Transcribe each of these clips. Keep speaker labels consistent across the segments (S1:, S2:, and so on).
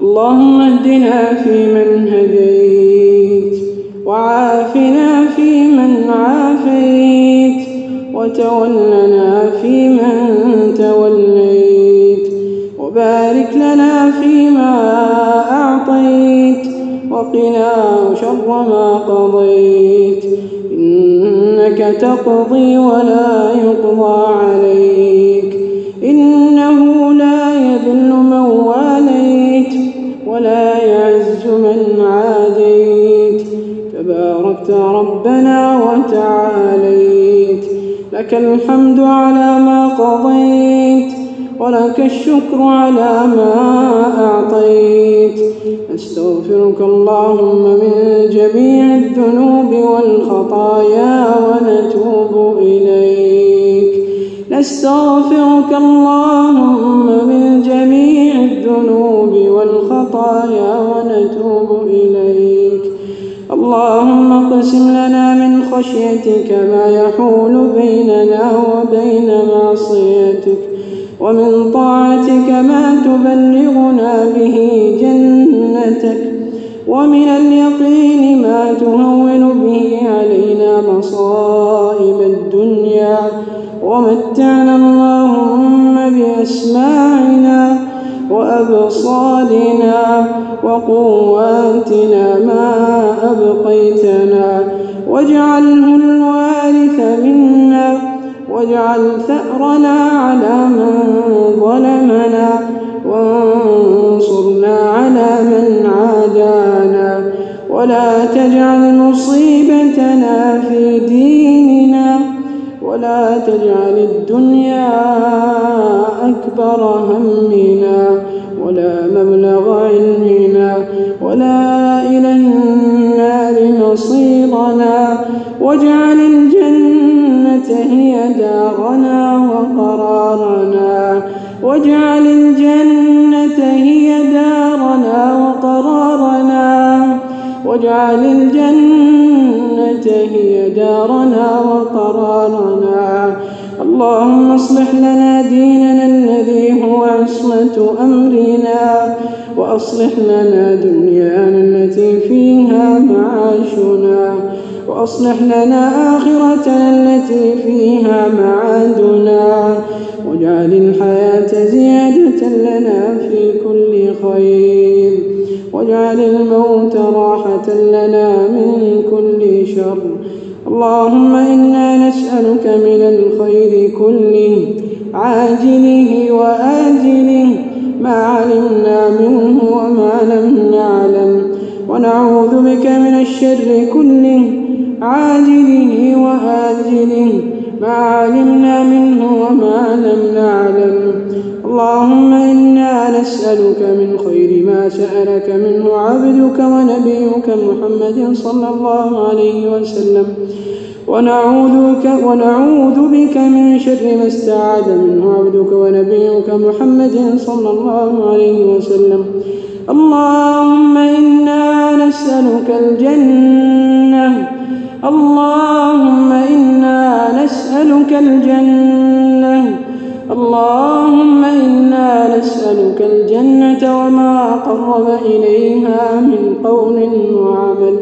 S1: اللهم اهدنا فيمن هديت، وعافنا فيمن عافيت، وتولنا فيمن توليت، وبارك لنا فيما أعطيت، وقنا شر ما قضيت، إنك تقضي ولا يقضى عليك، إنه لا يذل من واليت ولا يعز من عاديت، تباركت ربنا وتعاليت، لك الحمد على ما قضيت، ولك الشكر على ما أعطيت. نستغفرك اللهم من جميع الذنوب والخطايا ونتوب إليك. نستغفرك اللهم من جميع الذنوب والخطايا ونتوب إليك. اللهم اقسم لنا من خشيتك ما يحول بيننا وبين معصيتك، ومن طاعتك ما تبلغنا به جنتك، ومن اليقين ما تهون به علينا مصائب الدنيا، ومتعنا اللهم بأسماعنا وأبصارنا وقواتنا ما أبقيتنا، واجعله الوارث منا، واجعل ثأرنا على من ظلمنا، وانصرنا على من عادانا، ولا تجعل مصيبتنا في ديننا، ولا تجعل الدنيا أكبر همنا ولا مبلغ علمنا ولا إلى النار مصيرنا، واجعل الجنة هي دارنا وقرارنا، واجعل الجنة هي دارنا وقرارنا، واجعل الجنة هي دارنا وقرارنا. اللهم اصلح لنا ديننا الذي هو عصمة أمرنا، وأصلح لنا دنيانا التي فيها معاشنا، وأصلح لنا آخرتنا التي فيها معادنا، واجعل الحياة زيادة لنا في كل خير، واجعل الموت راحة لنا من كل شر. اللهم إنا نسألك من الخير كله عاجله وآجله ما علمنا منه وما لم نعلم، ونعوذ بك من الشر كله عاجله وآجله ما علمنا منه وما لم نعلم. اللهم إنا نسألك من خير ما سألك منه عبدك ونبيك محمد صلى الله عليه وسلم، ونعوذ بك من شر ما استعاذ منه عبدك ونبيك محمد صلى الله عليه وسلم. اللهم إنا نسألك الجنة، اللهم إنا نسألك الجنة، اللهم إنا نسألك الجنة وما قرب إليها من قول وعمل،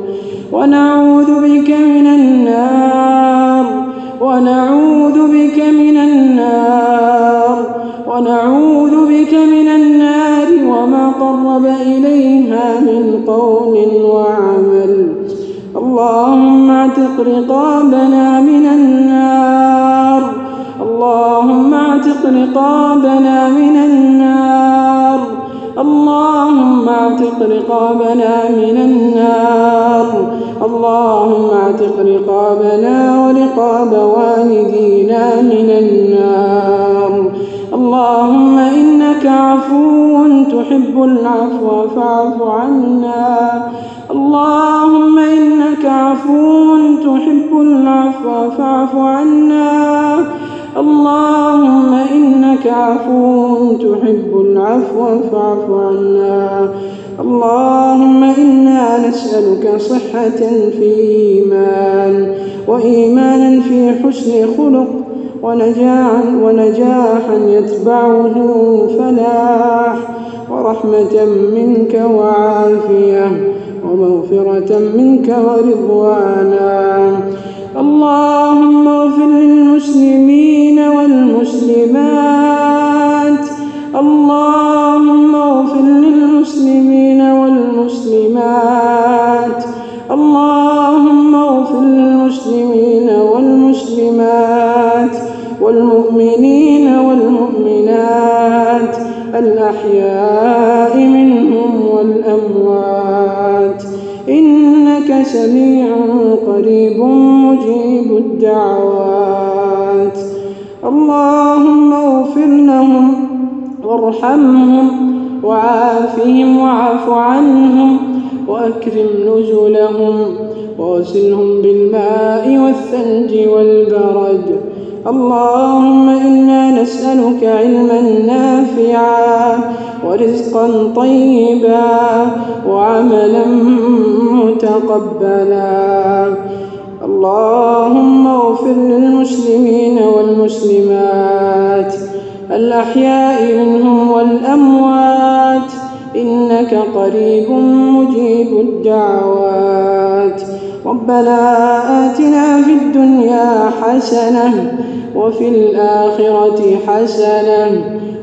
S1: ونعوذ بك من النار، ونعوذ بك من النار، ونعوذ بك من النار وما قرب إليها من قول وعمل. اللهم اعتق رقابنا من النار، اللهم اعتق رقابنا من النار، اللهم اعتق رقابنا من النار، اللهم اعتق رقابنا ورقاب والدينا من النار. اللهم إنك عفو تحب العفو فاعف عنا، اللهم إنك عفو تحب العفو فاعف عنا، اللهم إنك عفو تحب العفو فاعف عنا. اللهم إنا نسألك صحة في إيمان، وإيمانا في حسن خلق، ونجاحا يتبعه فلاح، ورحمة منك وعافية ومغفرة منك ورضوانا. اللهم اغفر للمسلمين والمسلمات. اللهم اغفر للمسلمين والمسلمات. اللهم اغفر للمسلمين والمسلمات والمؤمنين والمؤمنات الأحياء منهم والأموات، إنك سميع قريب مجيب الدعوات. اللهم اغفر لهم وارحمهم وعافهم واعف عنهم وأكرم نزلهم وغسلهم بالماء والثلج والبرد. اللهم إنا نسألك علما نافعا ورزقا طيبا وعملا متقبلا. اللهم اغفر للمسلمين والمسلمات الأحياء منهم والأموات، إنك قريب مجيب الدعوات. ربنا آتنا في الدنيا حسنة وفي الآخرة حسنة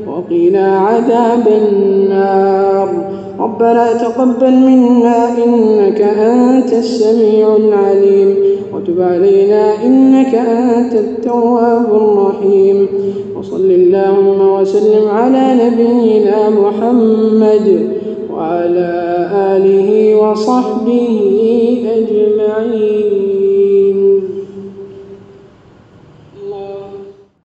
S1: وقنا عذاب النار. ربنا تقبل منا إنك أنت السميع العليم وتب علينا إنك أنت التواب الرحيم. وصل اللهم وسلم على نبينا محمد وعلى آله وصحبه أجمعين.